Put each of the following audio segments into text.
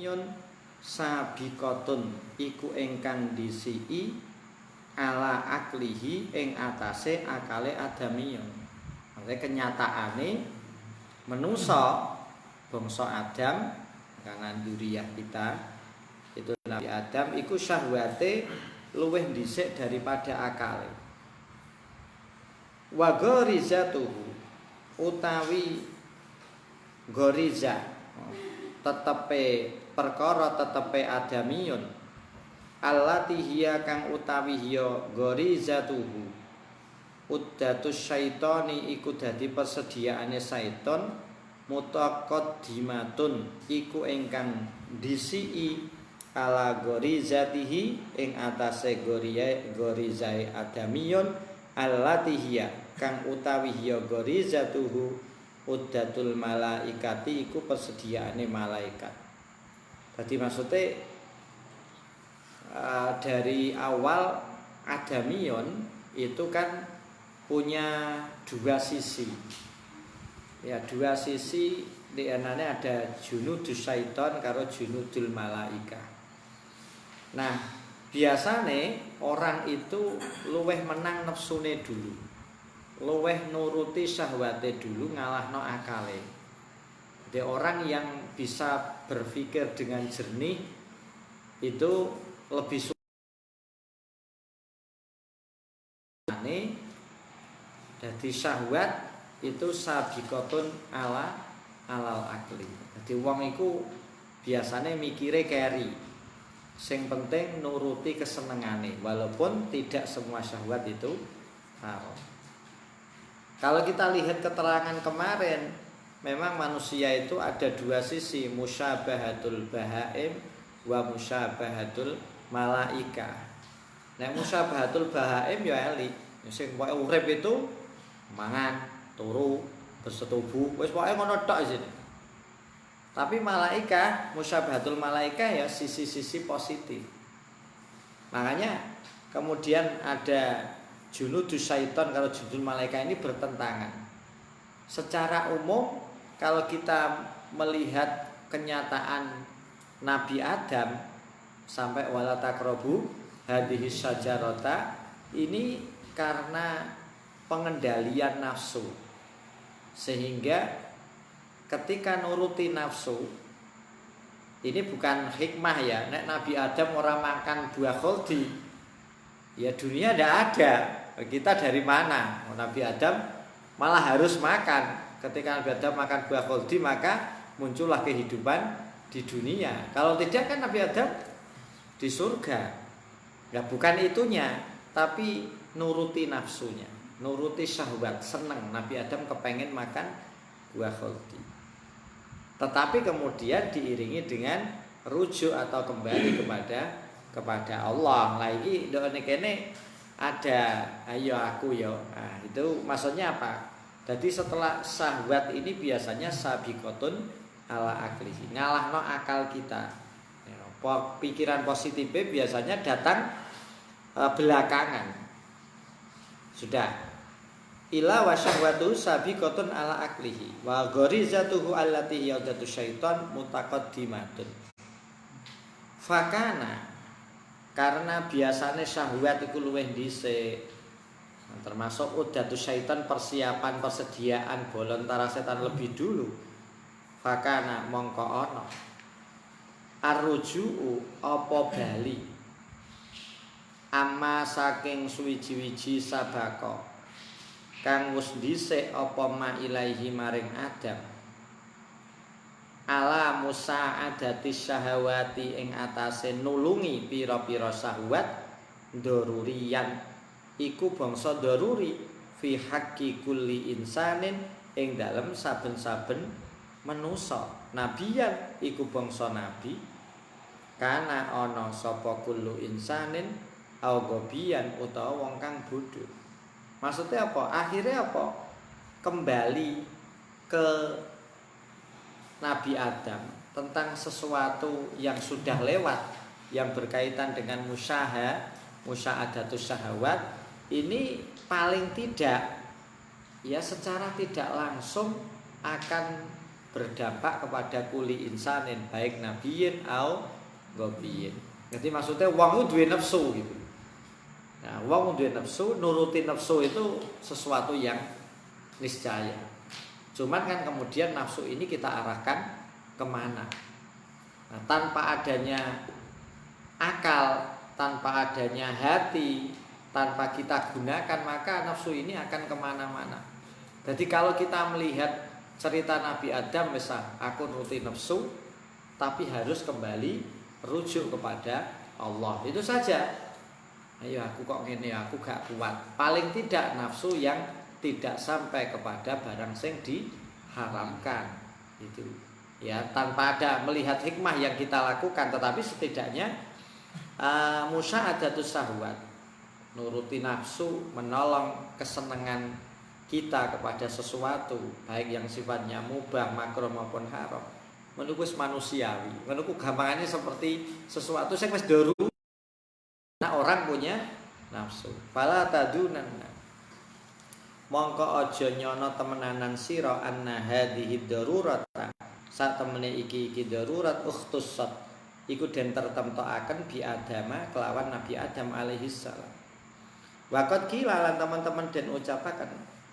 adamiyun sabiqatun iku ingkang disiki ala aklihi ing atase akale adamiyun. Maksudnya kenyataane manusa bangsa Adam karena dzurriyyah kita itu Nabi Adam iku syahwate luwih dhisik daripada akale. Wa gharizatuhu utawi ghariza tetepe perkara tetepe adamiyun allati hiya kang utawi hiya gharizatuhu uddatus syaitani iku dadi persediaane syaiton mutaqaddimatun iku ingkang disiki ala gharizatihi ing atase gharizai adamiyun allati hiya kang utawi hiya gharizatuhu uddatul malaikati iku persediaane malaikat. Jadi maksudnya dari awal adamiyun itu kan punya dua sisi. Ya, dua sisi di anane ada junudus syaiton karo junudul malaika. Nah, biasane orang itu luweh menang nafsune dulu. Luweh nuruti syahwate dulu ngalahno akale. Jadi orang yang bisa berpikir dengan jernih itu lebih sulit. Jadi syahwat itu sabiqatun alal akli. Jadi wong iku biasanya mikire keri. Sing penting nuruti kesenengane walaupun tidak semua syahwat itu haram. Kalau kita lihat keterangan kemarin, memang manusia itu ada dua sisi, musyabahatul bahaim wa musyabahatul malaika. Nah, musyabahatul bahaim ya elik, sing pokoke urip itu mangan, turu, bersetubuh, wis pokoke ngono tok isine. Tapi malaika, musyabahatul malaika ya sisi-sisi positif. Makanya kemudian ada junudus syaiton kalau junudul malaika ini bertentangan. Secara umum kalau kita melihat kenyataan Nabi Adam sampai wala taqrabu hadhihi syajarata ini karena pengendalian nafsu. Sehingga ketika nuruti nafsu ini bukan hikmah ya, nek Nabi Adam orang makan buah khuldi ya dunia tidak ada, kita dari mana? Nabi Adam malah harus makan. Ketika Nabi Adam makan buah khuldi maka muncullah kehidupan di dunia. Kalau tidak kan Nabi Adam di surga. Ya bukan itunya, tapi nuruti nafsunya, nuruti syahwat, seneng. Nabi Adam kepengen makan buah khuldi. Tetapi kemudian diiringi dengan rujuk atau kembali kepada Allah. Lagi doane kene ada ayo aku yo. Nah, itu maksudnya apa? Jadi setelah syahwat ini biasanya sabiqatun ala aklihi, ngalahno akal kita. Ya, pikiran positifnya biasanya datang belakangan. Sudah. Ila wa syahwatu sabiqatun ala aklihi wa gharizatuhu allati yadatu syaiton mutaqaddimatun. Fakana karena biasanya syahwat itu luwih dhisik. Nah, termasuk udatu syaitan persiapan persediaan bolontara setan lebih dulu. Fakana mongko ana arruju'u apa bali amma saking suwiji-wiji sabaka kang wis dhisik apa ma ilaihi maring Adam ala musaadati syahawati ing atase nulungi pira-pira syahwat daruriyan iku bangsa daruri fi haqqi kulli insanin ing dalem saben-saben manusa. Nabiyan iku bangsa nabi kana ana sapa kullu insanin au gobian utawa wong kang bodho. Maksudnya apa? Akhirnya apa? Kembali ke Nabi Adam tentang sesuatu yang sudah lewat yang berkaitan dengan musya'adatus syahawat ini paling tidak ya secara tidak langsung akan berdampak kepada kuli insanin baik nabiyin au gobiyin. Jadi maksudnya wong itu duwe nafsu gitu. Nah, wong duwe nafsu, nuruti nafsu itu sesuatu yang niscaya. Cuman kan kemudian nafsu ini kita arahkan kemana? Nah, tanpa adanya akal, tanpa adanya hati, tanpa kita gunakan, maka nafsu ini akan kemana-mana. Jadi kalau kita melihat cerita Nabi Adam, misal aku nuruti nafsu, tapi harus kembali rujuk kepada Allah. Itu saja. Ayo aku kok ngene, aku gak kuat. Paling tidak nafsu yang tidak sampai kepada barang sing diharamkan. Itu. Ya, tanpa ada melihat hikmah yang kita lakukan, tetapi setidaknya musya'adatus syahwat, nuruti nafsu, menolong kesenangan kita kepada sesuatu baik yang sifatnya mubah, makruh maupun haram, menurut manusiawi, menurut gampangannya seperti sesuatu yang wis daru. Nah, orang punya nafsu. Fala tadunanna, mongko aja nyono temenanan sira anna hadhihi darurata, sak temene iki darurat ukhtussat iku den tertemtokaken bi Adama kelawan Nabi Adam alaihi salam. Waqat kila lan teman-teman den ucapaken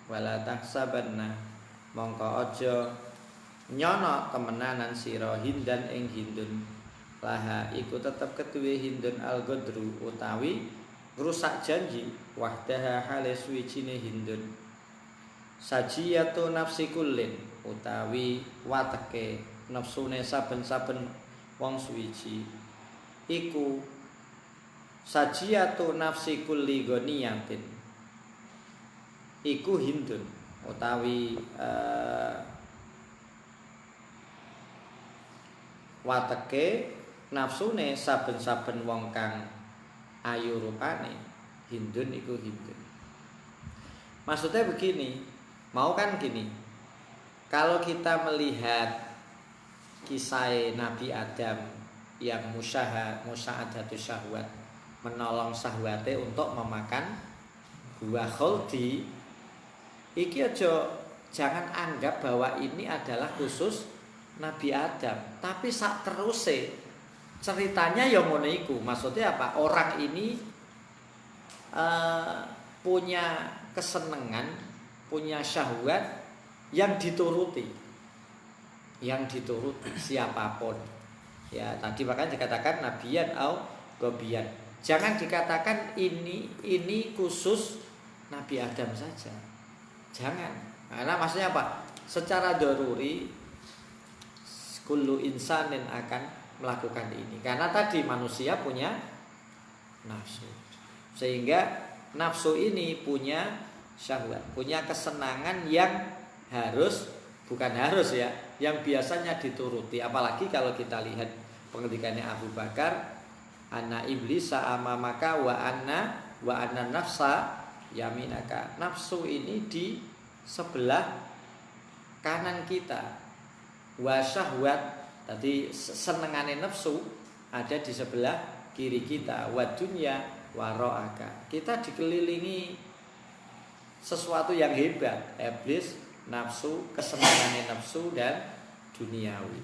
wala tahsabanna, mongko aja nyono temenanan sira hindan ing hindun, laha iku tetep ketuwe hindun al-ghadru utawi ngrusak janji, wahdaha hale suwijine hindun, sajiyatu nafsi kullin utawi wateke nafsune saben-saben wong suwiji iku sajiyatu nafsi kulli ghaniyatin iku hindun utawi wateke nafsune saben-saben wong kang ayu rupane, hindun iku hindun. Maksudnya begini, mau kan gini, kalau kita melihat kisah Nabi Adam yang musya'adatus syahwat, menolong syahwate untuk memakan buah khuldi, iki aja jangan anggap bahwa ini adalah khusus Nabi Adam, tapi sak teruse ceritanya yang ngono iku. Maksudnya apa? Orang ini punya kesenangan, punya syahwat yang dituruti. Yang dituruti siapapun. Ya, tadi makanya dikatakan nabiyan au gobiyan. Jangan dikatakan ini khusus Nabi Adam saja. Jangan. Karena maksudnya apa? Secara daruri kullu insanin akan melakukan ini. Karena tadi manusia punya nafsu. Sehingga nafsu ini punya syahwat, punya kesenangan yang bukan harus ya, yang biasanya dituruti. Apalagi kalau kita lihat pengendikannya Abu Bakar, anna iblisa amamaka wa anna nafsa yaminaka. Nafsu ini di sebelah kanan kita. Wa syahwat, tadi senengane nafsu ada di sebelah kiri kita. Wa dunya waro'aka, kita dikelilingi sesuatu yang hebat, iblis, nafsu, kesenangan nafsu dan duniawi.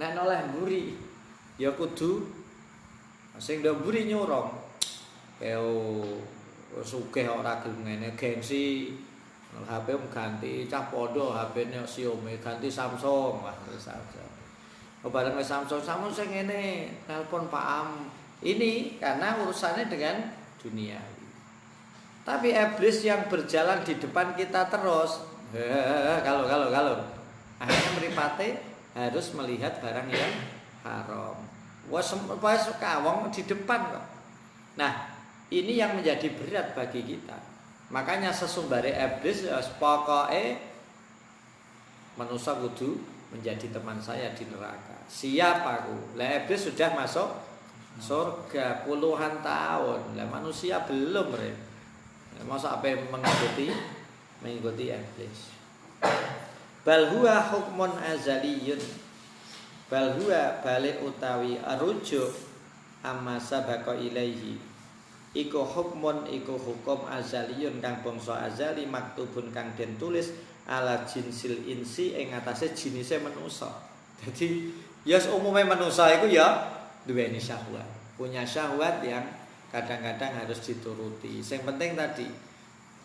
Nek noleh mburi ya kudu sing ndok mburi nyorong. Sugih ora gelem ngene, gengsi. HP ganti cah podo, HP-ne Xiaomi ganti Samsung. Wah, Samsung. Bareng Samsung sing ngene, telepon Pak Am. Ini karena urusannya dengan duniawi. Tapi iblis yang berjalan di depan kita terus, kalau akhirnya mripate harus melihat barang yang haram. Wah suka wong di depan kok. Nah, ini yang menjadi berat bagi kita. Makanya sesumbare iblis pokoke manusia kudu menjadi teman saya di neraka. Siap aku. Lah iblis sudah masuk surga puluhan tahun. Lah manusia belum, Re. Masa apa mengikuti iblis. Bal huwa hukmun azaliyun. Bal huwa balik utawi arujuk amma sabaqa ilaihi. Iku hukmun iku hukum azaliyun kang bangsa azali maktubun kang den tulis ala jinsil insi ing atase jinise manusa. Jadi ya umumnya manusa iku ya duweni syahwat. Punya syahwat yang kadang-kadang harus dituruti. Yang penting tadi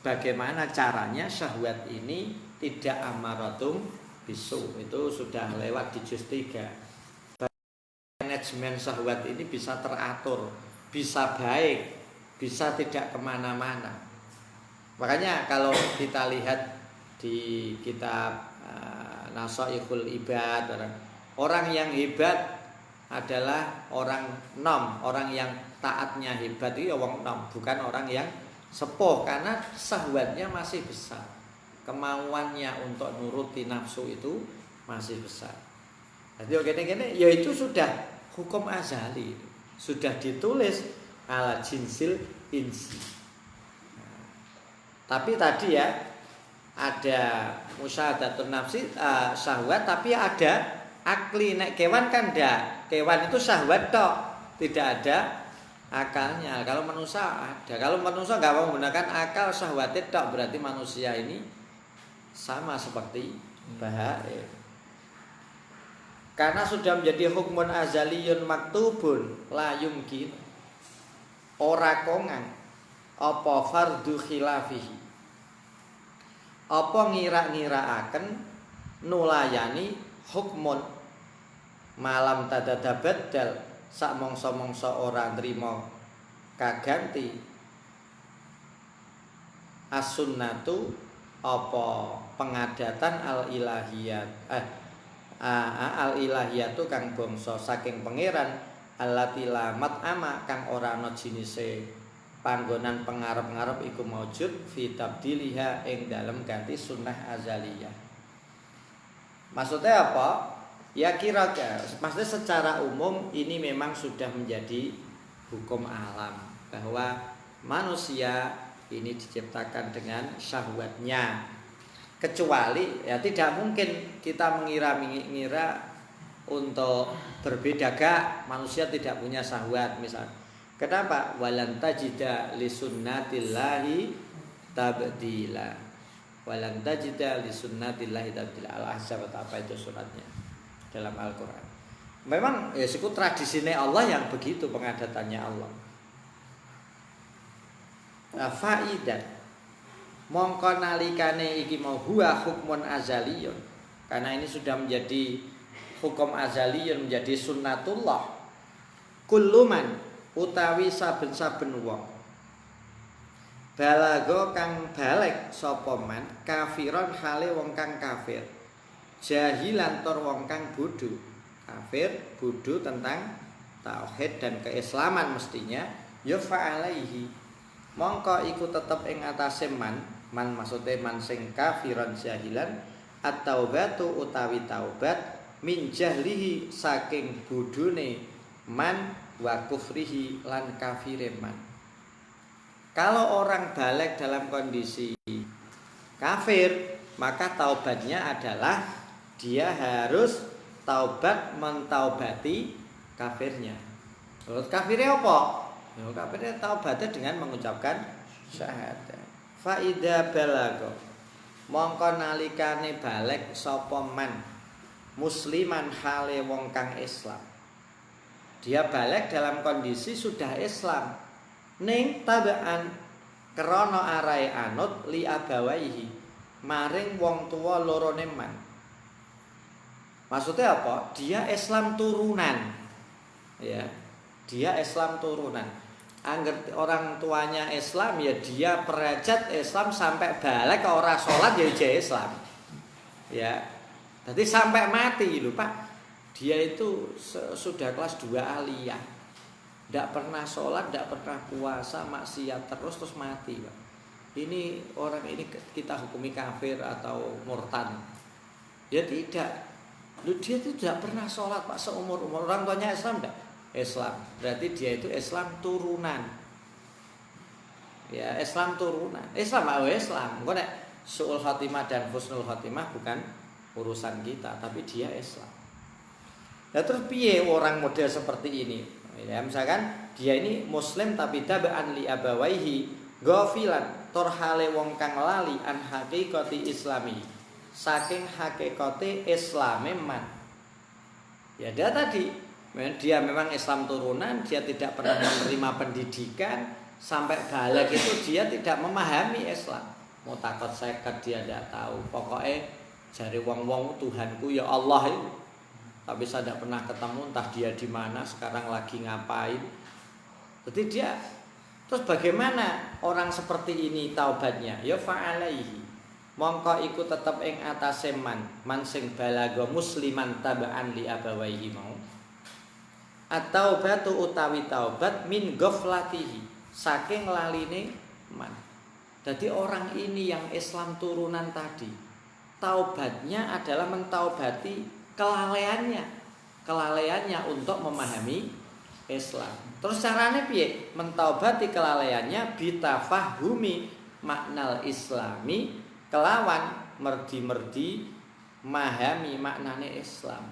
bagaimana caranya syahwat ini tidak amaratum bisu. Itu sudah lewat di juz 3. Manajemen syahwat ini bisa teratur, bisa baik, bisa tidak kemana-mana. Makanya kalau kita lihat di kitab Nasaikhul Ibad, orang yang hebat adalah orang nom, orang yang taatnya hebat itu ya wong nom, bukan orang yang sepuh, karena syahwatnya masih besar, kemauannya untuk nuruti nafsu itu masih besar. Jadi gini-gini, ya itu sudah hukum azali, sudah ditulis ala jinsil insi. Tapi tadi ya ada musyahadatun nafsi syahwat, tapi ada akli. Nek kewan kan ndak, kewan itu syahwat tok, tidak ada akalnya. Kalau manusia ada. Kalau manusia nggak mau menggunakan akal, syahwatnya tok, berarti manusia ini sama seperti bahagia. Karena sudah menjadi hukmun azaliyun maktubun la yumkin, ora kongan apa fardu khilafihi, apa ngira-ngiraaken nulayani hukmun malam tadadabaddal sak mongso-mongso ora nrimo kaganti as-sunnatu apa pengadatan al-ilahiyat al-ilahiyatu kang bangsa saking pangeran allati la mat'ama kang ora ana jinise panggonan pengarep-ngarep iku maujud fi tabdiliha ing dalem ganti sunnah azaliyah. Maksudnya apa? Ya kira-kira maksudnya secara umum ini memang sudah menjadi hukum alam bahwa manusia ini diciptakan dengan syahwatnya. Kecuali ya tidak mungkin kita mengira-ngira untuk berbeda gak, manusia tidak punya syahwat misalnya. Kenapa? Walan tajida li sunnatillahi tabdila. Walan tajida li sunnatillahi tabdila. Al-Ahzab apa itu suratnya dalam Al-Qur'an. Memang ya siku tradisine Allah yang begitu pengadatannya Allah. Faidan mongko nalikane iki mau huwa hukmun azaliyun, karena ini sudah menjadi hukum azaliyun, menjadi sunnatullah. Kulluman utawi saben-saben wong balago kang balik sapa man kafiron hale wong kang kafir, jahilan tor wong kang bodho. Kafir bodho tentang tauhid dan keislaman mestinya ya fa'alaihi, mongko iku tetep ing atase man maksudnya man sing kafiran jahilan at-taubatu utawi taubat min jahlihi saking bodhone man wa kufrihi lan kafire man. Kalau orang balik dalam kondisi kafir, maka taubatnya adalah dia harus taubat mentaubati kafirnya. Terus kafirnya apa? Ya, kafirnya taubatnya dengan mengucapkan syahadat. Faida balago mongko nalikane balik sapa man musliman hale wong kang Islam. Dia balik dalam kondisi sudah Islam, ning tabaan krana arahe anut li abawaihi maring wong tua lorone man. Maksudnya apa? Dia Islam turunan. Ya, dia Islam turunan. Angger orang tuanya Islam ya dia perajat Islam sampai balik ke orang sholat ya dia Islam. Ya. Jadi sampai mati lho Pak. Dia itu sudah kelas 2 aliyah. Tidak pernah sholat, tidak pernah puasa, maksiat terus mati Pak. Ini orang ini kita hukumi kafir atau murtad. Ya tidak. Lu dia itu tidak pernah sholat Pak seumur-umur. Orang tuanya Islam enggak? Islam. Berarti dia itu Islam turunan. Ya, Islam turunan. Islam Islam. Engko nek suul khatimah dan husnul khatimah bukan urusan kita, tapi dia Islam. Nah, terus piye orang model seperti ini? Ya, misalkan dia ini muslim tapi tabaan li abawaihi ghafilan torhale wong kang lali an haqiqati islami. saking hakikate Islame man. Ya dia tadi, dia memang Islam turunan, dia tidak pernah menerima pendidikan, sampai balik itu dia tidak memahami Islam. Mau takut seket dia tidak tahu. Pokoknya jari wong-wong Tuhanku ya Allah itu. Tapi saya tidak pernah ketemu, entah dia di mana, sekarang lagi ngapain. Jadi dia, terus bagaimana orang seperti ini taubatnya? Ya fa'alaihi. Mongko iku tetep ing atase man sing balaga musliman tabaan li abawaihi mau. At-taubatu utawi taubat min ghaflatihi, saking laline man. Jadi orang ini yang Islam turunan tadi, taubatnya adalah mentaubati kelalaiannya untuk memahami Islam. Terus caranya piye? Mentaubati kelalaiannya bitafahumi maknal islami, kelawan merdi-merdi memahami maknane Islam.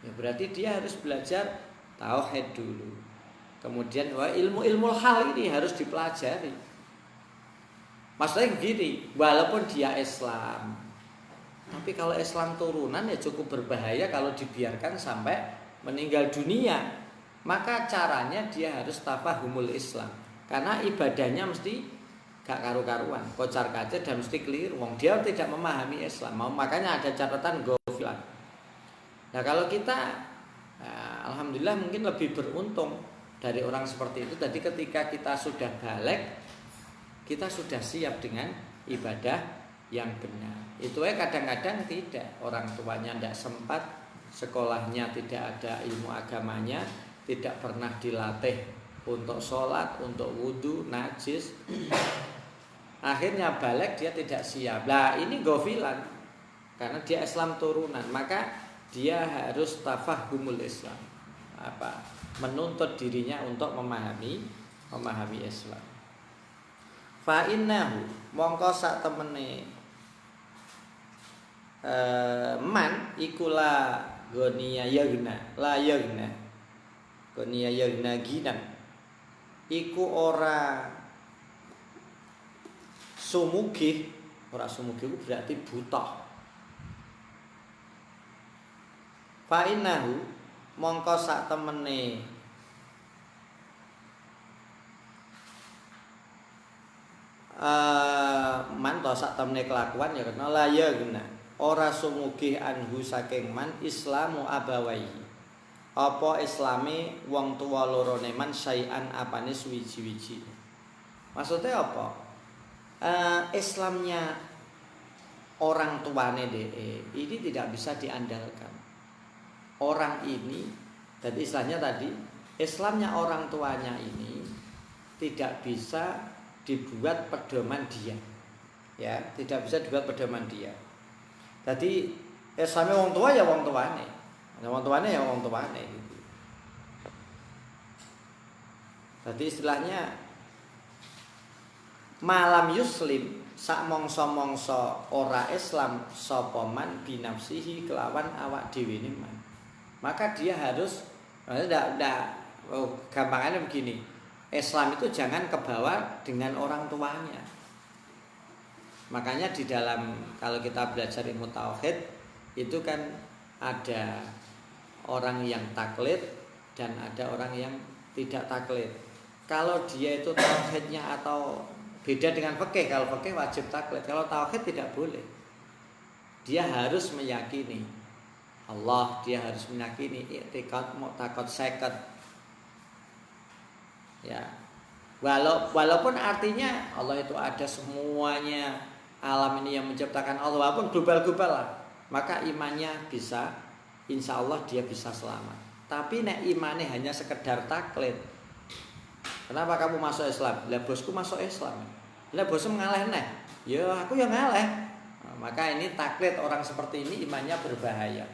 Ya berarti dia harus belajar tauhid dulu. Kemudian ilmu hal ini harus dipelajari. Maksudnya begini, walaupun dia Islam, tapi kalau Islam turunan ya cukup berbahaya kalau dibiarkan sampai meninggal dunia. Maka caranya dia harus tafahumul Islam. Karena ibadahnya mesti gak karu-karuan, kocar-kacir dan mesti keliru. Dia tidak memahami Islam. Makanya ada catatan gofilan. Nah kalau kita, alhamdulillah mungkin lebih beruntung dari orang seperti itu. Jadi ketika kita sudah balik, kita sudah siap dengan ibadah yang benar. Itu kadang-kadang tidak, orang tuanya tidak sempat, sekolahnya tidak ada ilmu agamanya, tidak pernah dilatih untuk sholat, untuk wudhu, najis. Akhirnya balik dia tidak siap. Lah ini gofilan, karena dia Islam turunan, maka dia harus tafahumul Islam. Menuntut dirinya untuk memahami Islam. Fa innahu mongko sak temene man ikula goniya yagna la yagna goniya yagna ginan iku ora sumugih berarti buta. Fa innahu mongko sak temene man to sak temene kelakuan ya kena la yagna ora sumugih anhu saking man islamu abawaihi, apa islame wong tuwa lorone man syai'an apane suwiji-wiji. Maksudnya apa? Islamnya orang tuane ini tidak bisa diandalkan. Orang ini, jadi istilahnya tadi, Islamnya orang tuanya ini tidak bisa dibuat pedoman dia. Ya, tidak bisa dibuat pedoman dia. Jadi Islamnya wong tua ya wong tuane. Wong tuane ya wong tuane gitu. Jadi istilahnya malam yuslim sak mongso-mongso ora Islam sapa man binafsihi kelawan awak dhewe ne man. Maka dia harus gampangannya begini. Islam itu jangan kebawa dengan orang tuanya. Makanya di dalam kalau kita belajar ilmu tauhid itu kan ada orang yang taklid dan ada orang yang tidak taklid. Kalau dia itu tauhidnya atau beda dengan fikih, kalau fikih wajib taklid, kalau tauhid tidak boleh. Dia harus meyakini Allah, dia harus meyakini i'tiqad mu'taqad seket. Ya. Walaupun artinya Allah itu ada semuanya, alam ini yang menciptakan Allah, walaupun global-global lah, maka imannya bisa, insya Allah dia bisa selamat. Tapi nek imannya hanya sekedar taklid, kenapa kamu masuk Islam? Lah bosku masuk Islam. Lah bosku mengalah nih, ya aku yang ngalah. Nah, maka ini taklid, orang seperti ini imannya berbahaya.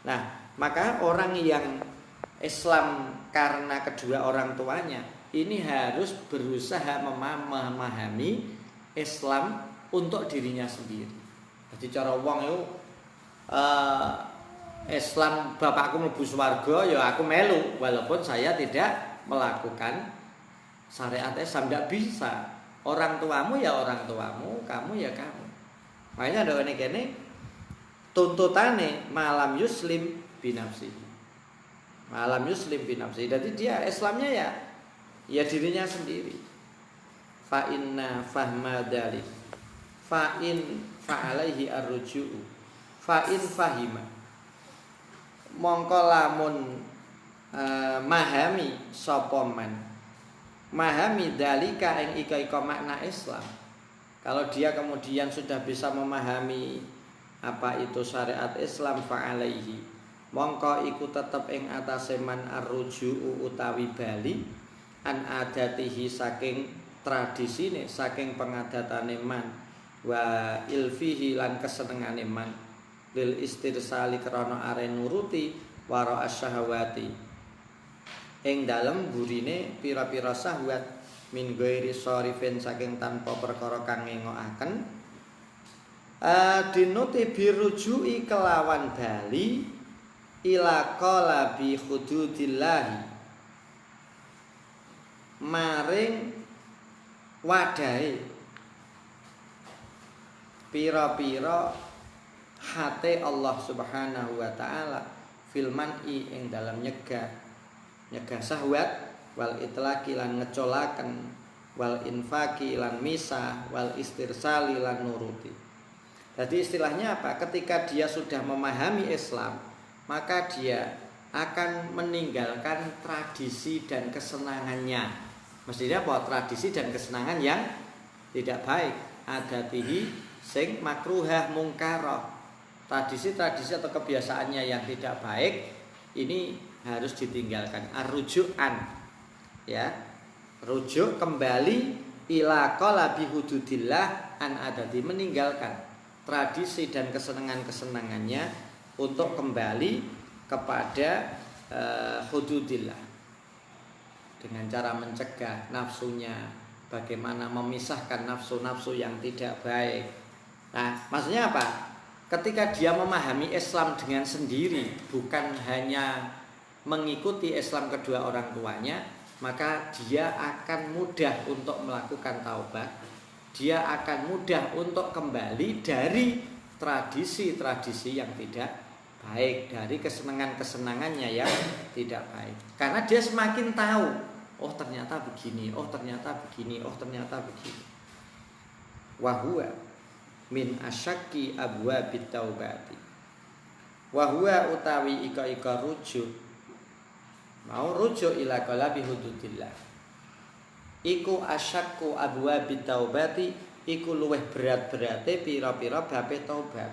Nah, maka orang yang Islam karena kedua orang tuanya ini harus berusaha memahami Islam untuk dirinya sendiri. Jadi cara wong itu Islam bapakku mlebu swarga ya aku melu walaupun saya tidak melakukan syariat Islam, tidak bisa. Orang tuamu ya orang tuamu, kamu ya kamu. Makanya ada ini tuntutane malam yuslim binafsihi. Malam yuslim binafsihi. Jadi dia Islamnya ya dirinya sendiri. Fa inna fahma dzalik. Fa in fa'alaihi arruju'u. Fa in fahima. Mongko lamun mahami sapa man. Mahami dalika ing ika makna Islam. Kalau dia kemudian sudah bisa memahami apa itu syariat Islam fa'alaihi, mongko iku tetep ing atase man arruju'u utawi bali an adatihi saking tradisine, saking pengadatane man, wa ilfihi lan kesenengane man, lil istirsali krana are nuruti wara asyahawati ing dalem burine pira-pira syahwat, min ghairi sharifin saking tanpa perkara kang ngengokaken, dinuti birujui kelawan bali ila qalabi hududillahi maring wadahe pira-pira hate Allah Subhanahu wa taala fil man'i ing dalam nyegah syahwat, wal itlaqi lan ngecolaken, wal infaqi lan misah, wal istirsali lan nuruti. Jadi istilahnya apa? Ketika dia sudah memahami Islam, maka dia akan meninggalkan tradisi dan kesenangannya. Mestinya apa? Tradisi dan kesenangan yang tidak baik. Adatihi sing makruhah mungkarah. Tradisi-tradisi atau kebiasaannya yang tidak baik ini harus ditinggalkan. Arruju'an, ya, rujuk kembali ila qalabi hududillah an adati, meninggalkan tradisi dan kesenangan-kesenangannya untuk kembali kepada hududillah dengan cara mencegah nafsunya, bagaimana memisahkan nafsu-nafsu yang tidak baik. Nah, maksudnya apa? Ketika dia memahami Islam dengan sendiri, bukan hanya mengikuti Islam kedua orang tuanya, maka dia akan mudah untuk melakukan taubat. Dia akan mudah untuk kembali dari tradisi-tradisi yang tidak baik, dari kesenangan-kesenangannya yang tidak baik. Karena dia semakin tahu, oh ternyata begini, oh ternyata begini, oh ternyata begini. Wa huwa min asyakki abwabit taubati. Wa huwa utawi ika rujuk, mau rujuk ila qalabi hududillah, iku asyakku abwabit taubati, iku luweh berat-berate pira-pira babe taubat.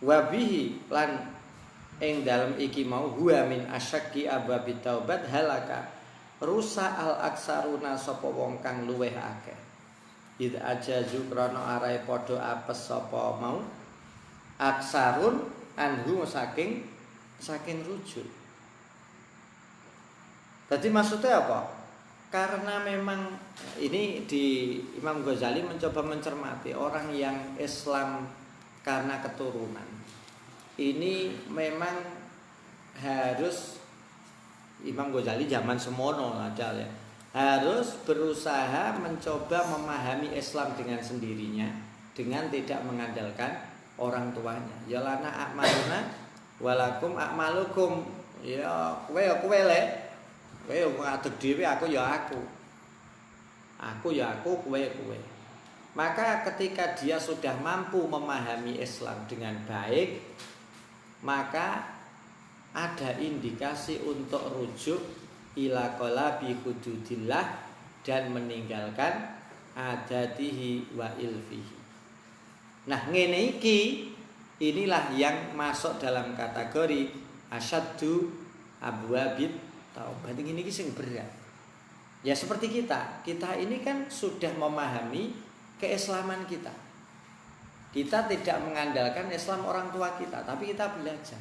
Wabihi lan ing dalem iki mau huwa min asyakki abwabit taubat halaka, rusa al aksaruna sapa wong kang luweh akeh. Id ajazu krana arae padha apes sapa mau aksarun anhu saking rujuk. Jadi maksudnya apa? Karena memang ini di Imam Ghazali mencoba mencermati orang yang Islam karena keturunan. Ini memang harus Imam Ghazali zaman semono aja ya. Harus berusaha mencoba memahami Islam dengan sendirinya, dengan tidak mengandalkan orang tuanya. Ya lana a'maluna walakum a'malukum, ya kowe lek kowe ngadeg dhewe, aku ya aku kowe. Maka ketika dia sudah mampu memahami Islam dengan baik, maka ada indikasi untuk rujuk ila qalabi hududillah dan meninggalkan adatihi wa ilfihi. Nah ngene iki, inilah yang masuk dalam kategori asyaddu abwabit taubat. Ini sing berat. Ya seperti kita ini kan sudah memahami keislaman kita. Kita tidak mengandalkan Islam orang tua kita, tapi kita belajar.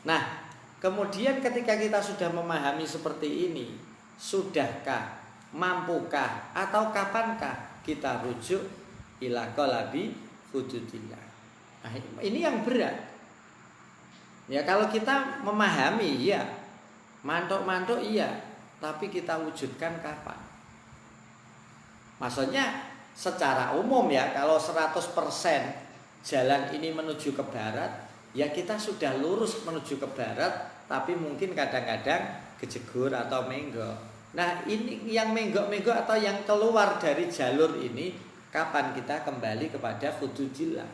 Nah, kemudian ketika kita sudah memahami seperti ini, sudahkah, mampukah, atau kapankah kita rujuk ila qalabi hududillah? Nah, ini yang berat. Ya kalau kita memahami, ya mantuk-mantuk iya, tapi kita wujudkan kapan? Maksudnya secara umum ya, kalau 100% jalan ini menuju ke barat, ya kita sudah lurus menuju ke barat, tapi mungkin kadang-kadang kejegur atau menggok. Nah, ini yang menggok-menggok atau yang keluar dari jalur ini, kapan kita kembali kepada hududillah?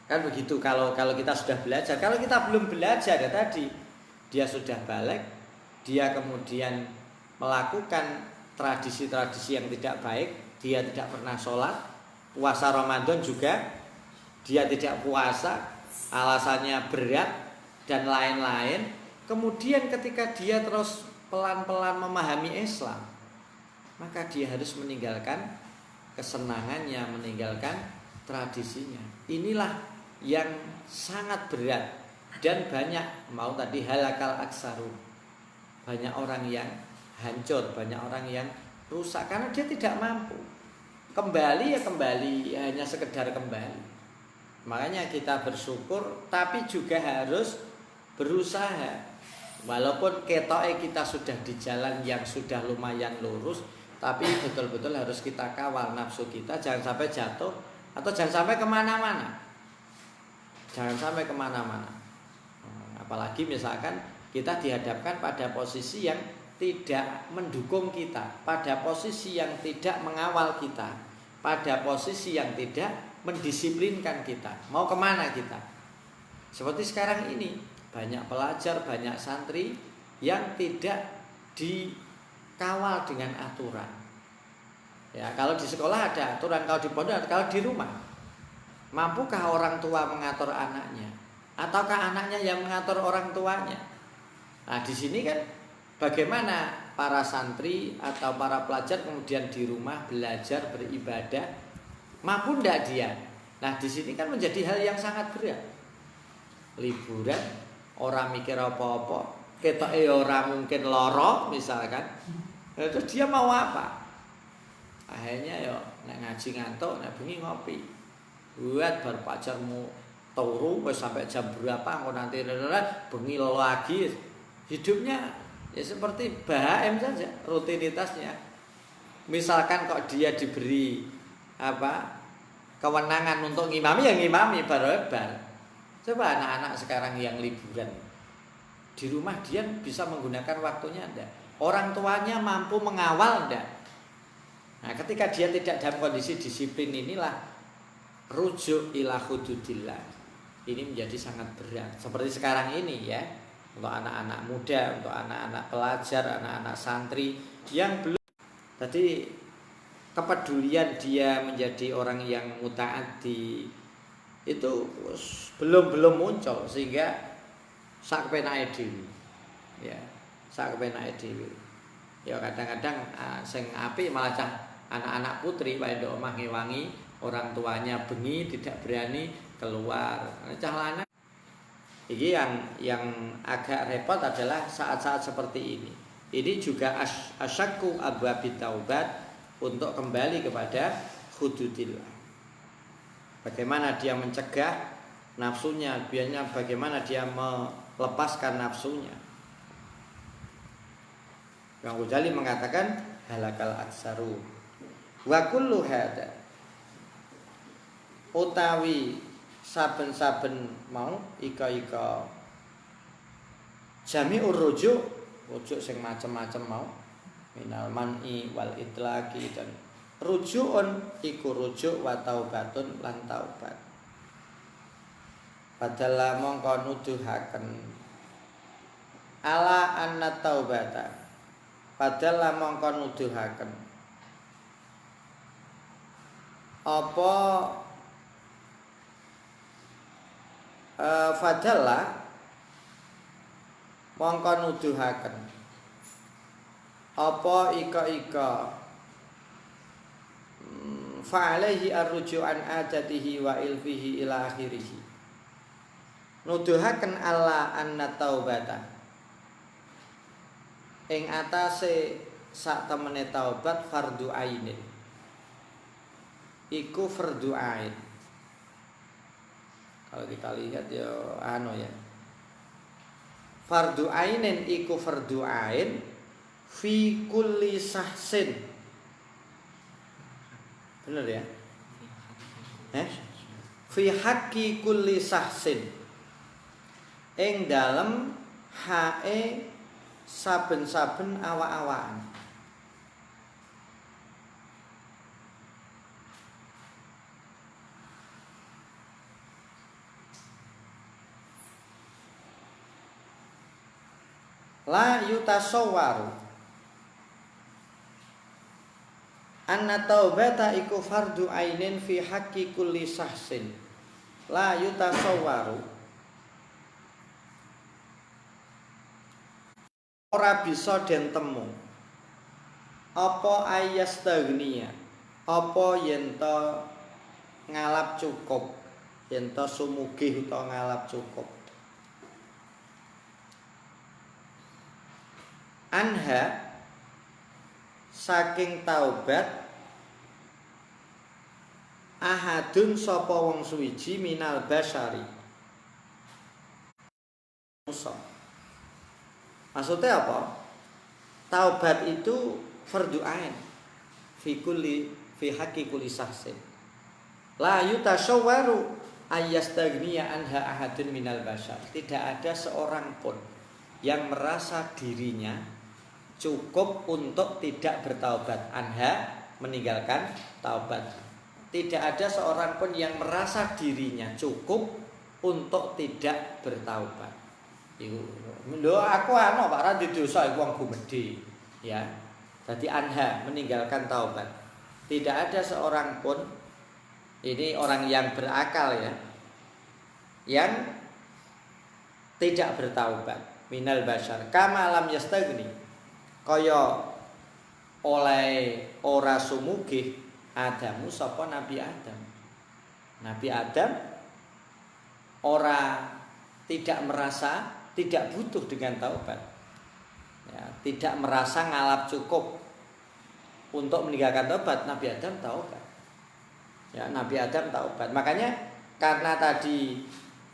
Kan begitu kalau kita sudah belajar. Kalau kita belum belajar ya tadi, dia sudah balik, dia kemudian melakukan tradisi-tradisi yang tidak baik, dia tidak pernah sholat, puasa Ramadan juga dia tidak puasa, alasannya berat dan lain-lain. Kemudian ketika dia terus pelan-pelan memahami Islam, maka dia harus meninggalkan kesenangannya, meninggalkan tradisinya. Inilah yang sangat berat dan banyak, mau tadi halakal aksaru, banyak orang yang hancur, banyak orang yang rusak karena dia tidak mampu. Kembali ya kembali, hanya sekedar kembali. Makanya kita bersyukur, tapi juga harus berusaha. Walaupun ketoknya kita sudah di jalan yang sudah lumayan lurus, tapi betul-betul harus kita kawal nafsu kita, jangan sampai jatuh atau jangan sampai kemana-mana. Jangan sampai kemana-mana. Apalagi misalkan kita dihadapkan pada posisi yang tidak mendukung kita, pada posisi yang tidak mengawal kita, pada posisi yang tidak mendisiplinkan kita. Mau kemana kita? Seperti sekarang ini, banyak pelajar, banyak santri yang tidak dikawal dengan aturan. Ya, kalau di sekolah ada aturan, kalau di pondok, kalau di rumah, mampukah orang tua mengatur anaknya? Ataukah anaknya yang mengatur orang tuanya? Nah, di sini kan bagaimana para santri atau para pelajar kemudian di rumah belajar beribadah, mampu tidak dia? Nah, di sini kan menjadi hal yang sangat berat. Liburan, orang mikir apa-apa, kita orang mungkin loro misalkan, terus dia mau apa? Akhirnya yo nek ngaji ngantuk, nek bengi ngopi. Buat berpacarmu turu sampai jam berapa, engko nanti bengi lagi. Hidupnya ya seperti BHM saja, rutinitasnya. Misalkan kok dia diberi kewenangan untuk ngimami, ya ngimami bar. Coba anak-anak sekarang yang liburan di rumah, dia bisa menggunakan waktunya enggak? Orang tuanya mampu mengawal enggak? Nah, ketika dia tidak dalam kondisi disiplin, inilah rujuk ila hududillah. Ini menjadi sangat berat. Seperti sekarang ini ya, untuk anak-anak muda, untuk anak-anak pelajar, anak-anak santri yang belum, tadi kepedulian dia menjadi orang yang mutaati itu belum muncul, sehingga sak penake dhewe. Ya, sak penake dhewe. Ya kadang-kadang sing apik malah cah anak-anak putri wae ndok omah ngewangi, orang tuanya bengi tidak berani keluar. Cah lanang iki yang agak repot adalah saat-saat seperti ini. Ini juga asyakku abwabit taubat, untuk kembali kepada hududillah. Bagaimana dia mencegah nafsunya, biasanya bagaimana dia melepaskan nafsunya. Imam Ghazali mengatakan halakal aksaru wa kullu hada, utawi saben-saben mau ika jami'ur rujuk sing macem-macem mau minal man'i wal itlaqi, dan rujuun iku rujuk wa taubatun lan taubat. Padahal mongko nuduhaken ala anna taubata, padahal mongko nuduhaken apa fadalla mongko nuduhaken apa ika fa'alaihi arruju an adatihi wa ilfihi ila akhirih. Nuduhaken ala anna taubata, ing atase sak temene taubat fardu ainin, iku fardu ain. Kalau kita lihat ya fardu ainin iku fardu ain fi kulli sahsin, Bener ya? Fi haqqi kulli sahsin. Ing dalem hae saben-saben awak-awakan. La yutasawwaru anna taubata iku fardu ainin fi haqqi kulli sahsin. La yutasawwaru ora bisa den temu apa ayastagniya apa yen to ngalap cukup, yen to sumugih utawa ngalap cukup. Anha saking taubat ahadun sapa wong suwiji minal basyari. Maksudnya apa? Taubat itu fardhu ain fi haqqi kulli sahsin. La yutasawwaru ayyastagniya anha ahadun minal basyar. Tidak ada seorang pun yang merasa dirinya cukup untuk tidak bertaubat, anha meninggalkan taubat. Tidak ada seorang pun yang merasa dirinya cukup untuk tidak bertaubat. Lho aku Pak ra dosa iku wong gumedhe, ya. Jadi anha meninggalkan taubat. Tidak ada seorang pun, ini orang yang berakal ya, yang tidak bertaubat minal basyar kama lam yastagni, kaya oleh ora sumugih Adamu sapa Nabi Adam. Nabi Adam ora tidak merasa tidak butuh dengan taubat, ya, tidak merasa ngalap cukup untuk meninggalkan taubat. Nabi Adam taubat, ya, Nabi Adam taubat. Makanya karena tadi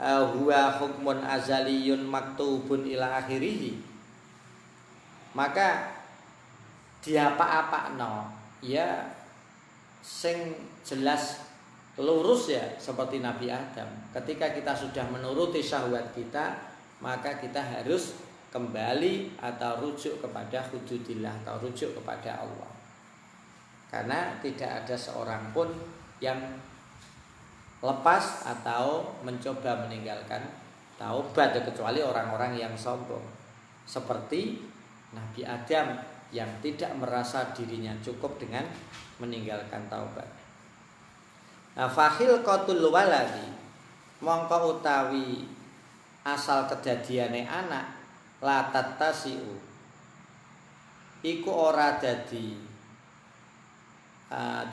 huwa hukmun azaliyun maktubun ila akhirih, maka diapa-apakno ya sing jelas lurus ya seperti Nabi Adam. Ketika kita sudah menuruti syahwat kita, maka kita harus kembali atau rujuk kepada hududillah atau rujuk kepada Allah. Karena tidak ada seorang pun yang lepas atau mencoba meninggalkan taubat kecuali orang-orang yang sombong seperti Nabi Adam yang tidak merasa dirinya cukup dengan meninggalkan taubat. Nah, fahil qatul waladi mongko utawi asal kedadiane anak la tattasiu iku ora dadi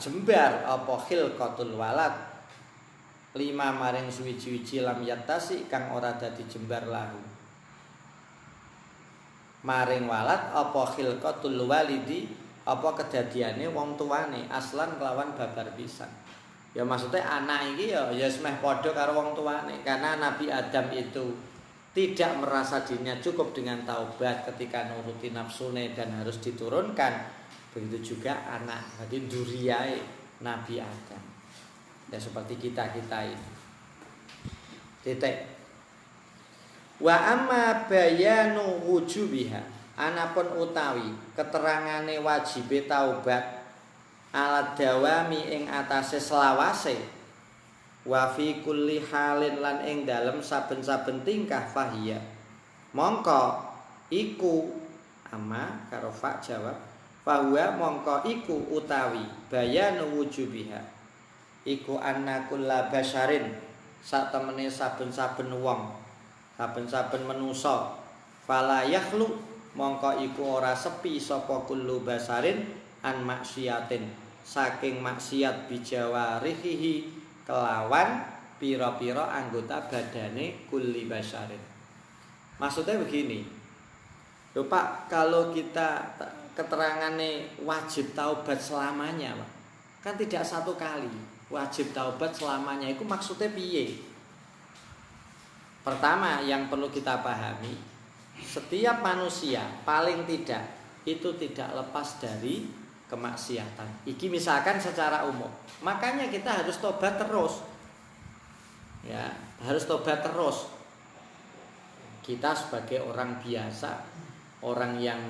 jembar apa khilqatul walad lima maring suwi-wiji lam yattasi kang ora dadi jembar lahu maring walad apa khilqatul walidi apa kedadiane wong tuane aslan kelawan babar pisan. Ya maksudnya anak iki ya semeh padha karo wong tuane, karena Nabi Adam itu tidak merasa dirinya cukup dengan taubat ketika nuruti nafsune dan harus diturunkan. Begitu juga anak, jadi duriyae Nabi Adam. Ya seperti kita-kita ini. Titik. Wa amma bayanu wujubiha, anapun utawi keterangane wajibe taubat alat dawami ing atase selawase wa fi kulli halin lan ing dalem saben-saben tingkah fahiya mongko iku amma karo fa jawab bahwa mongko iku utawi bayanu wujubiha iku anna kulla basyarin sak temene saben-saben wong saben-saben manusa fala yakhlu mongko iku ora sepi sapa kullu basarin an maksiatin saking maksiat bijawarihi kelawan pira-pira anggota badane kulli basarin. Maksudnya begini, lho Pak, kalau kita keterangannya wajib taubat selamanya Pak, kan tidak satu kali wajib taubat selamanya, itu maksudnya piye? Pertama yang perlu kita pahami, setiap manusia paling tidak itu tidak lepas dari kemaksiatan. Iki misalkan secara umum. Makanya kita harus tobat terus. Ya, harus tobat terus. Kita sebagai orang biasa, orang yang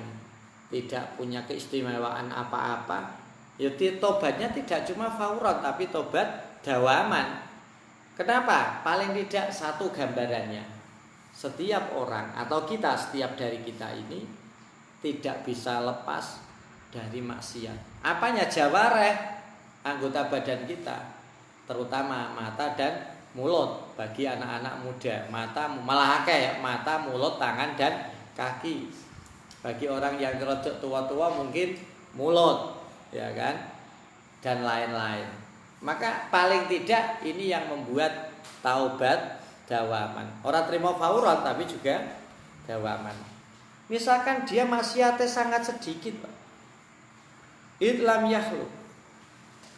tidak punya keistimewaan apa-apa, ya tobatnya tidak cuma fauron tapi tobat dawaman. Kenapa? Paling tidak satu gambarannya. Setiap orang atau kita, setiap dari kita ini tidak bisa lepas dari maksiat. Apanya? Jawareh, anggota badan kita, terutama mata dan mulut. Bagi anak-anak muda, mata malah akeh, mata, mulut, tangan dan kaki. Bagi orang yang rodok tua-tua mungkin mulut, ya kan, dan lain-lain. Maka paling tidak ini yang membuat taubat dawaman. Orang terima fauran tapi juga dawaman. Misalkan dia maksiatnya sangat sedikit, Pak. Idlam yahlu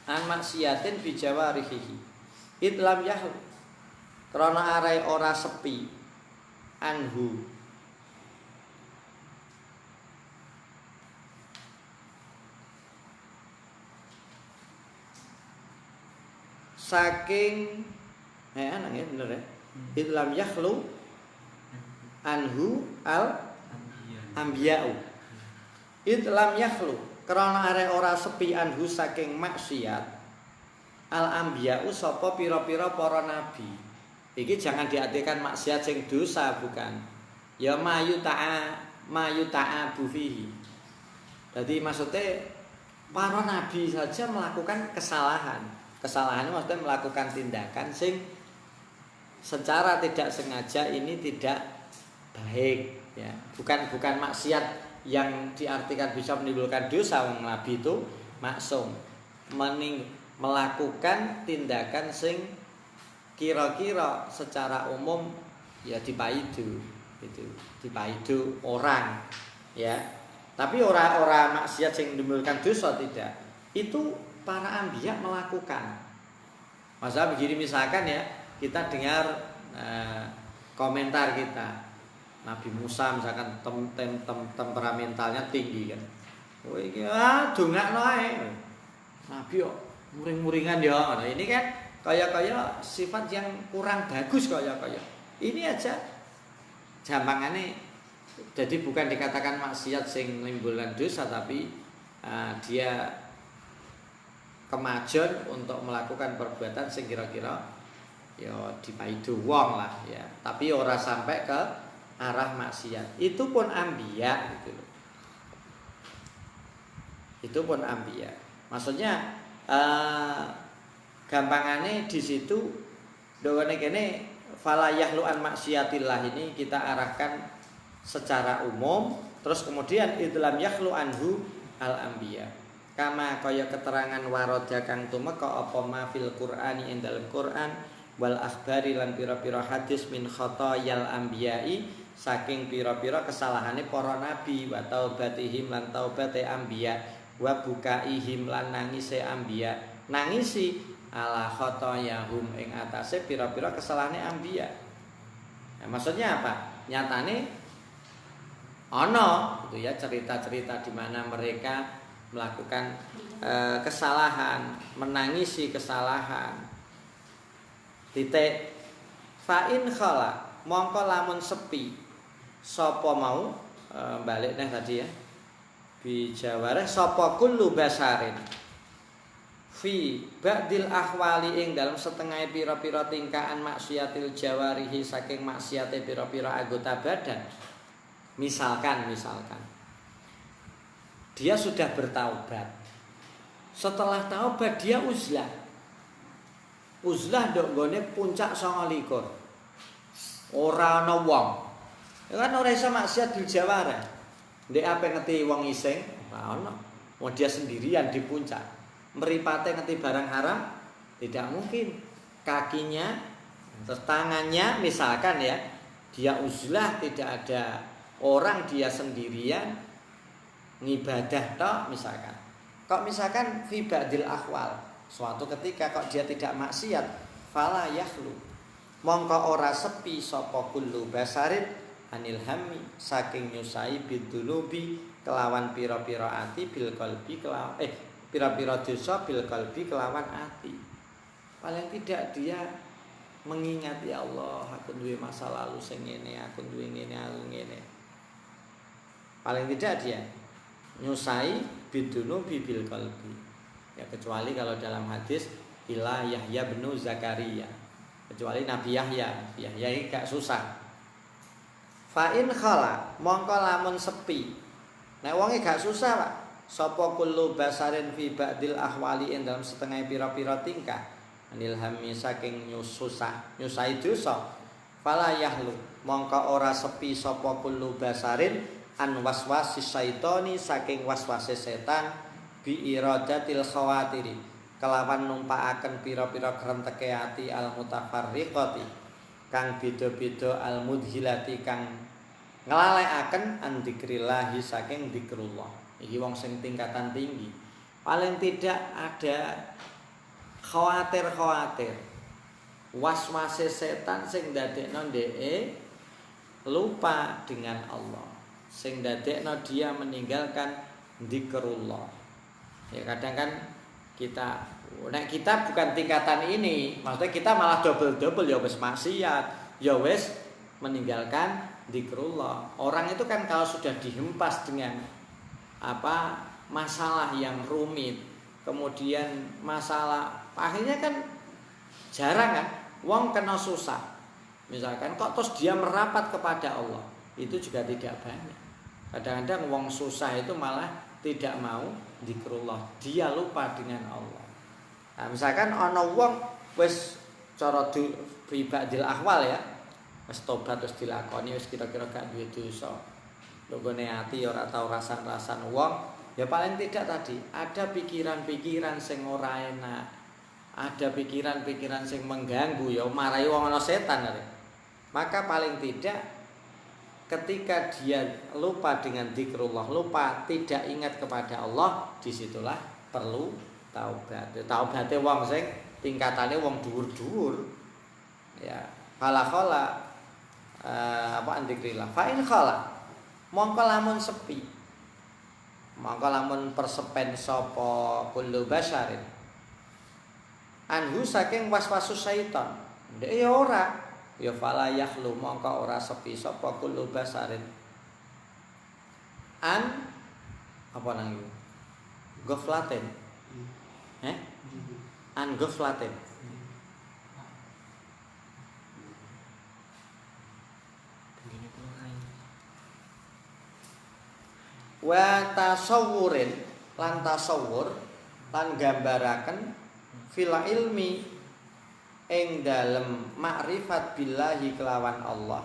an maksiatin bijawarihi. Idlam yahlu krana arai ora sepi anhu saking anak ya bener ya. Idlam yakhlu anhu al ambiya'u. Idlam yakhlu karena are ora sepi anhu saking maksiat al ambiya'u sapa pira-pira para nabi. Iki jangan diartikan maksiat sing dosa, bukan. Ya mayu ta'a bufihi. Jadi maksudnya para nabi saja melakukan kesalahan. Kesalahan maksudnya melakukan tindakan sing secara tidak sengaja ini tidak baik, ya. Bukan maksiat yang diartikan bisa menimbulkan dosa. Nabi itu maksum melakukan tindakan sing kira-kira secara umum ya dipaidu, itu dipaidu orang, ya. Tapi orang maksiat sing menimbulkan dosa tidak. Itu para anbiya melakukan. Masa begini misalkan ya, kita dengar komentar kita Nabi Musa misalkan temperamentalnya tinggi kan. Oh iki dongakno ae. Nabi kok muring-muringan ya. Nah, ini kan kaya-kaya sifat yang kurang bagus kaya-kaya. Ini aja jampangane jadi bukan dikatakan maksiat sing menimbulkan dosa tapi dia kemajuan untuk melakukan perbuatan sing kira-kira ya dipaidu wong lah ya, tapi ora sampai ke arah maksiat. Itu pun anbiya gitu loh. Itu pun anbiya. Maksudnya gampangane di situ doane kene fala yahlu an maksiatillah ini kita arahkan secara umum, terus kemudian idlam yahlu anhu al anbiya. Kama kaya keterangan waroda kang tumeka apa ma fil Qur'ani ing dalam Qur'an wal akhbari lan pira-pira hadis min khotoyal ambiyai saking pira-pira kesalahane para nabi wa taubatihim lan taubate ambiya wa bukaihim lan nangise ambiya nangisi ala khotoyahum ing atase pira-pira kesalahane ambiya. Nah, maksudnya apa? Nyatane ana gitu ya cerita-cerita di mana mereka melakukan kesalahan, menangisi kesalahan. Titik fa'in khala mongko lamun sepi sapa mau balik neh tadi ya bijawareh sapa kullu basarin fi ba'dil ahwali ing dalam setengah pira-pira tingkaan maksiatil jawarihi saking maksiate pira-pira anggota badan. Misalkan dia sudah bertaubat, setelah taubat dia uzlah ndok nggone puncak 29. Ora ana wong. Ya kan ora iso maksiat bil jawareh. Ndek ape ngeti wong ising? Ora ana. Wong dia sendirian di puncak. Mripate ngeti barang haram? Tidak mungkin. Kakinya, terus tangannya misalkan ya, dia uzlah tidak ada orang, dia sendirian ngibadah tok misalkan. Kok misalkan fi ba'dil ahwal suatu ketika kok dia tidak maksiat fala yahlu mongko ora sepi sapa kullu basarin anil hammi saking nyusai bidulubi kelawan pira-pira ati bil qalbi kelawan pira-pira dosa bil qalbi kelawan ati. Paling tidak dia mengingat, ya Allah, aku duwe masa lalu sing ngene, aku duwe ngene, aku ngene. Paling tidak dia nyusai bidunubi bil qalbi. Ya kecuali kalau dalam hadis ila Yahya bin Zakaria. Kecuali Nabi Yahya. Yahya ini gak susah. Fa in khala mongko lamun sepi. Nek wonge gak susah, Pak. Sapa kullu basarin fi ba'dil ahwali ing dalam setengah pira-pira tingkah. Anil hammi saking nyusai dosa. Fala yahlu mongko ora sepi sapa kullu basarin an waswasi syaitani saking waswase setan bi iradatil khawatiri kelawan numpakaken pira-pira grenteke ati al mutafarriqati kang beda-beda al mudhilati kang nglalekaken an dzikrillahi saking zikrullah. Iki wong sing tingkatan tinggi. Paling tidak ada khawatir waswase setan sing ndadekno dheke lupa dengan Allah, sing ndadekno dia meninggalkan zikrullah. Ya kadang kan kita bukan tingkatan ini, maksudnya kita malah double ya wis maksiat, ya wis meninggalkan zikrullah. Orang itu kan kalau sudah dihempas dengan masalah yang rumit, kemudian masalah akhirnya kan jarang kan wong kena susah. Misalkan kok terus dia merapat kepada Allah, itu juga tidak banyak. Kadang-kadang wong susah itu malah tidak mau zikrullah, dia lupa dengan Allah. Nah, misalkan ana wong wis cara pribadil ahwal ya, wis tobat wis dilakoni wis kira-kira gak duwe dosa. Logone ati ora tau rasan-rasan wong, ya paling tidak tadi ada pikiran-pikiran sing ora enak. Ada pikiran-pikiran sing mengganggu ya marai wong ana setan ya. Maka paling tidak ketika dia lupa dengan zikrullah, lupa tidak ingat kepada Allah, disitulah perlu taubat. Taubate wong sing tingkatane wong dhuwur-dhuwur. Ya, khala dzikrillah. Fa in khala mongko lamun sepi. Mongko lamun persepen sapa kullu basyarin anhu saking waswasus syaitan. Ndek ya ora, ya fala yakhlu mongko ora sepi sapa kullu basarin. An apa nang iku? Ghaflatin. An ghaflatin. Wa tasawurin lan tasawur lan gambaraken fil ilmi ing dalem makrifat billahi kelawan Allah.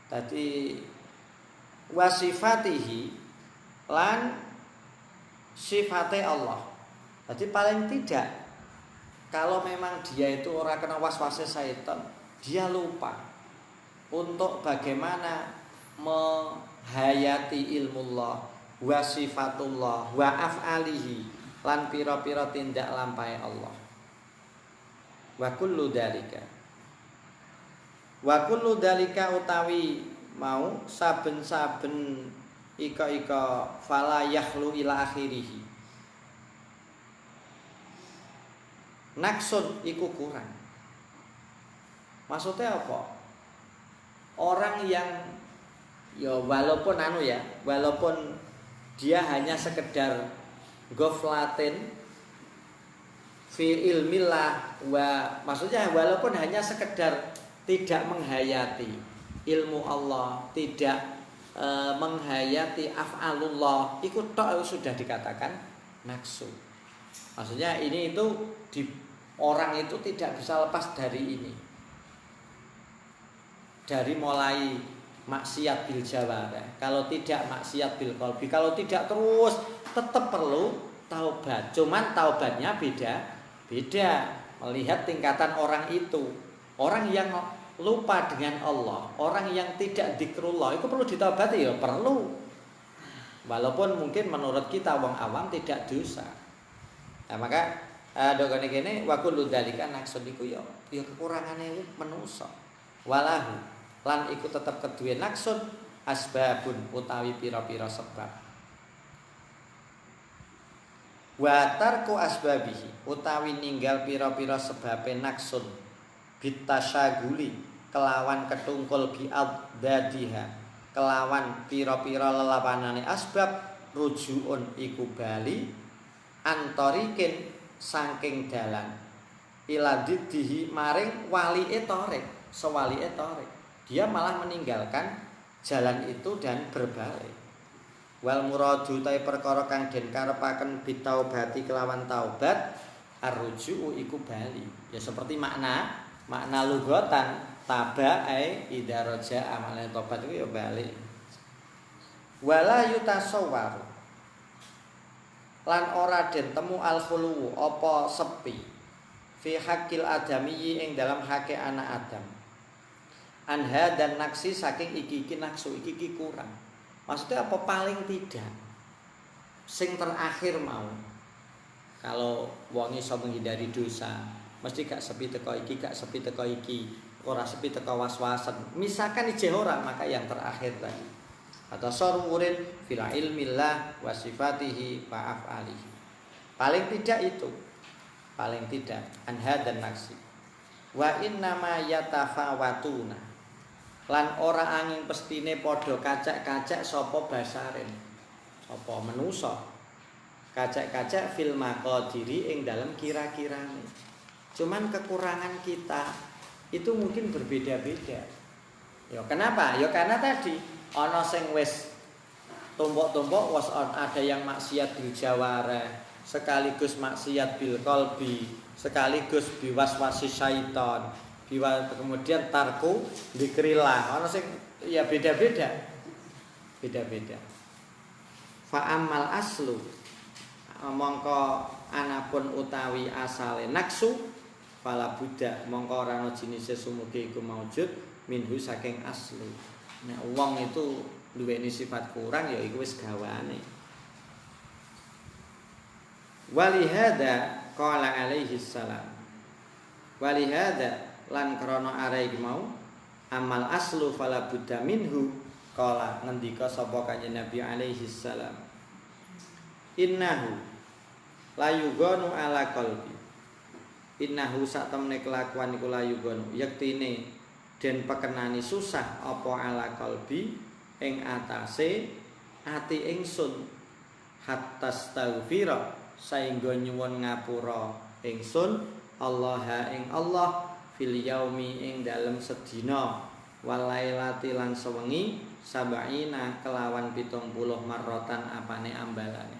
Tadi wasifatihi lan sifate Allah. Jadi paling tidak kalau memang dia itu orang kena waswase syaitan, dia lupa untuk bagaimana menghayati ilmullah wa sifatullah wa af'alihi lan pira-pira tindak lampahe Allah. Wa kullu dalika utawi mau saben-saben ika fala yakhlu ila akhirih. Naksun iku kurang. Maksudnya apa? Orang yang ya walaupun dia hanya sekedar ghaflatin fi ilmillah maksudnya walaupun hanya sekedar tidak menghayati ilmu Allah, tidak menghayati af'alullah, itu tok sudah dikatakan naksu. Maksudnya ini itu orang itu tidak bisa lepas dari ini. Dari mulai maksiat bil jawarih, kalau tidak maksiat bil qalbi, kalau tidak terus tetap perlu taubat. Cuman taubatnya beda. Melihat tingkatan orang itu. Orang yang lupa dengan Allah, orang yang tidak zikrullah, itu perlu ditaubati ya, perlu. Walaupun mungkin menurut kita wong awam tidak dosa. Nah, maka dokane kene wa kullu dzalika naksun iku ya kekurangane manusa. Walahu lan iku tetep keduwe naksun asbabun utawi pira-pira sebab. Wa tarku asbabihi utawi ninggal pira-pira sebabe naksun bitasyaguli kelawan ketungkul bi'adzadiha kelawan pira-pira lelapanane asbab rujuun iku bali antorikin saking dalan iladidihi maring wali'e tarik sewali'e tarik dia malah meninggalkan jalan itu dan berbalik. Wal muradu ta perkara kang den karepaken bitaubati kelawan taubat arruju'u iku bali. Ya seperti makna lugatan taba ai idaraja amale tobat itu ya bali. Wala yutasawwaru lan ora den temu al khulu apa sepi fi hakil adami ing dalam hake anak Adam. Anha dan naksi saking iki naksu iki kurang. Maksudnya apa paling tidak sing terakhir mau. Kalau wong iso menghindari dosa, mesti gak sepi teko iki, gak sepi teko iki, ora sepi teko was-wasan. Misalkan ije ora, maka yang terakhir tadi. Atau sarurin fil ilmillah wa sifatihi wa af'alihi. Paling tidak itu. Paling tidak anha dan naksi. Wa innama yatafawatuna. Lan ora angin pestine padha kacak-kacak sapa basaren. Sapa manusa. Kacak-kacak fil maqadiri ing dalam kira-kirane. Cuman kekurangan kita itu mungkin berbeda-beda. Ya kenapa? Ya karena tadi ana sing wis tumpuk-tumpuk was on ada yang maksiat bil jawareh, sekaligus maksiat bil qalbi, sekaligus biwaswasi syaitan. Kemudian tarku dikrilah ana sing ya beda-beda fa amal aslu mongko anapun utawi asale naksu fala buddha mongko ora ana jenise sumuge iku maujud minhu saking aslu. Nek wong itu duweni sifat kurang ya iku wis gawane. Walihada qala alaihi salam walihada lan krana arek mau amal aslu fala buddha minhu qala ngendika sapa kanjeng Nabi alaihi salam innahu la yuganu ala qalbi innahu sak temne kelakuan iku la yuganu yektine den pekenani susah apa ala qalbi ing atase ati ingsun hatta staghfira saengga nyuwun ngapura ingsun Allah ing Allah fil yaumi ing dalem sedina walailati lan sewengi sabaina kelawan 70 marrotan apane ambalane.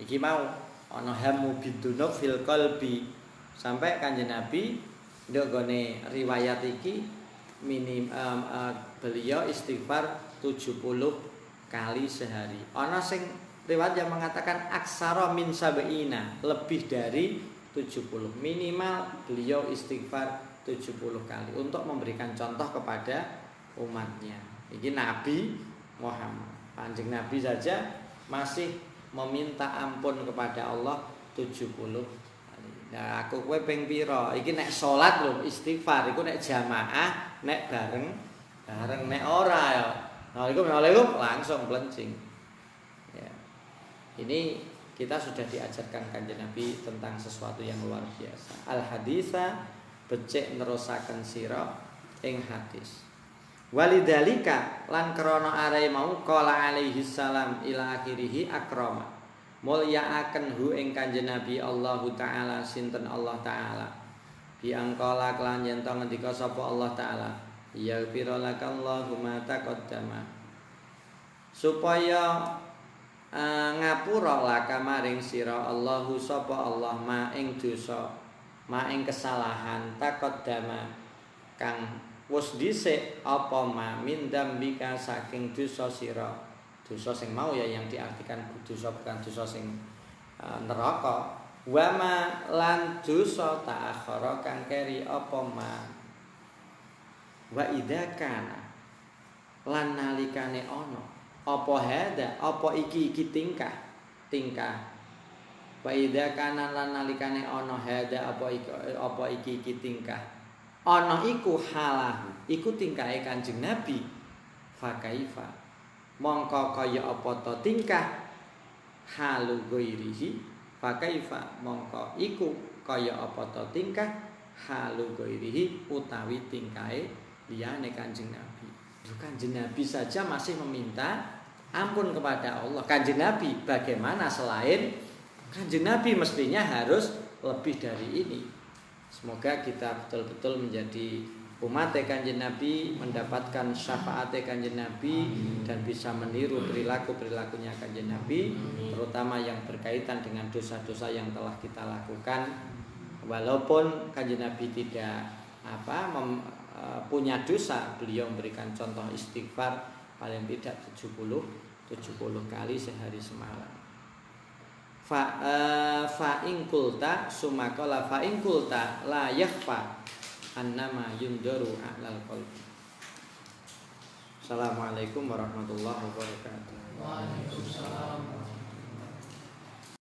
Iki mau ana hamu bidunuk fil qalbi sampai kanjeng Nabi nduk gone riwayat iki beliau istighfar 70 kali sehari. Ana sing riwayat yang mengatakan aksara min sabaina lebih dari 70 minimal beliau istighfar 70 kali untuk memberikan contoh kepada umatnya. Ini Nabi Muhammad. Kanjeng Nabi saja masih meminta ampun kepada Allah 70 kali. Nah, aku kowe ping pira? Iki nek salat lho istighfar iku nek jamaah, nek bareng nek ora ya. Waalaikumsalam langsung blencing. Ya. Ini kita sudah diajarkan kanjeng Nabi tentang sesuatu yang luar biasa. Al haditsa becik nerusaken sira ing hadis. Walidalika lan krana are mau qala alaihi salam ila akhirih akrama. Mulyaaken hu ing kanjeng Nabi Allahu taala sinten Allah taala. Bi angkala kelan yen to ngendika sapa Allah taala, ya firalakallahu ma taqaddama. Supaya ngapura laka maring sira Allahu sapa Allah ma ing dosa ma ing kesalahan taqaddama kang wis dhisik apa ma min dambika saking dosa sira. Dosa sing mau ya yang diartikan dosa bukan dosa sing neraka. Wa ma lan dosa ta'akhara kang keri apa ma. Wa idza kana lan nalikane ana apa hada apa iki tingkah wa idza kana lan nalikane ana hada apa iki tingkah ana iku halah iku tingkahe Kanjeng Nabi fa kaifa mongko kaya apa to tingkah halu ghairihi fa kaifa mongko iku kaya apa to tingkah halu ghairihi utawi tingkahe liyane Kanjeng Nabi. Kanjeng Nabi saja masih meminta ampun kepada Allah. Kanjeng Nabi bagaimana selain Kanjeng Nabi mestinya harus lebih dari ini. Semoga kita betul-betul menjadi umat Kanjeng Nabi, mendapatkan syafaat Kanjeng Nabi dan bisa meniru perilaku-perilakunya Kanjeng Nabi, terutama yang berkaitan dengan dosa-dosa yang telah kita lakukan. Walaupun Kanjeng Nabi tidak punya dosa, beliau memberikan contoh istighfar paling tidak 70 kali sehari semalam. Fa in qulta sumakola fa in qulta la yakhfa annama yundaru a'lal qalbi. Assalamualaikum warahmatullahi wabarakatuh. Waalaikumsalam.